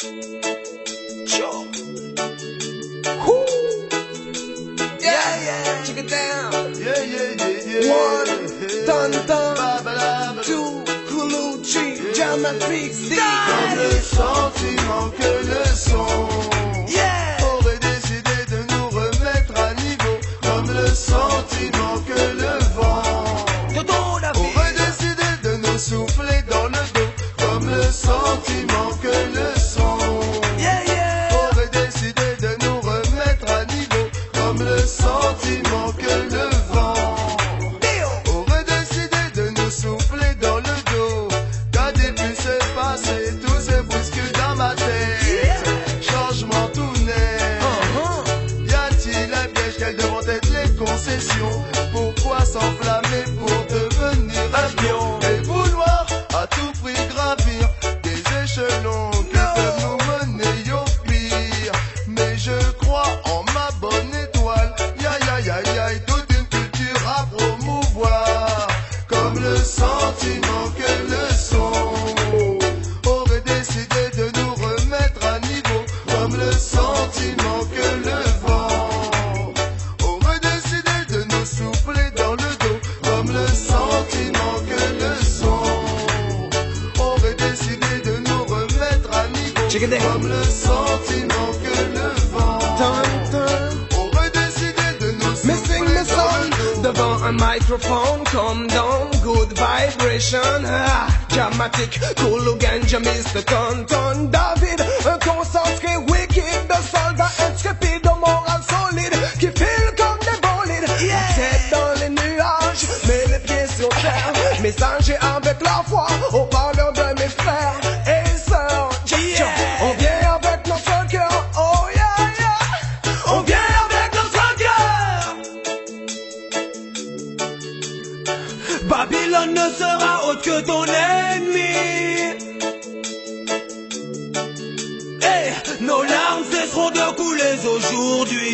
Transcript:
Sure. Whoo. Yeah, yeah. Check it down. Yeah, yeah, yeah, yeah. One, dun dun. Two, Kulu, three, Jamafix, D. Comme le sentiment que le son aurait décidé de nous remettre à niveau. Comme le sentiment que le vent aurait décidé de nous souffler dans le dos. Comme le sentiment que le son aurait décidé de nous remettre à niveau. Comme le sentiment que le vent aurait décidé de nous souffler dans le dos. Qu'a pu se passer, tout se bouscule dans ma tête. Changement tout net. Y a-t-il un piège? Quelles devront être les concessions? Pourquoi s'enflammer pour devenir un pion? Et vouloir à tout prix gravir des échelons qui peuvent nous mener au pire. Mais je crois en ma bonne étoile. Yaï, toute une culture à promouvoir. Comme le sentiment que le son aurait décidé de nous remettre à niveau. Comme le sentiment que le vent aurait décidé de nous souffler dans le dos. Comme le sentiment que le son aurait décidé de nous remettre à niveau. Comme le sentiment que le vent aurait décidé de nous souffler dans le dos. Devant un microphone, come down, good vibration. Dramatic, cool ganja, Mr. Tonton David. Un concentré wicked, de soldat intrépide, au moral solide, qui file comme des bolides. Tête dans les nuages, mais les pieds sur terre. Messager avec la foi, au parleur de mes frères et sœurs. On vient avec notre cœur, oh yeah. On vient avec notre cœur. Babylone ne sera autre que ton ennemi. Hey, nos larmes cesseront de couler aujourd'hui.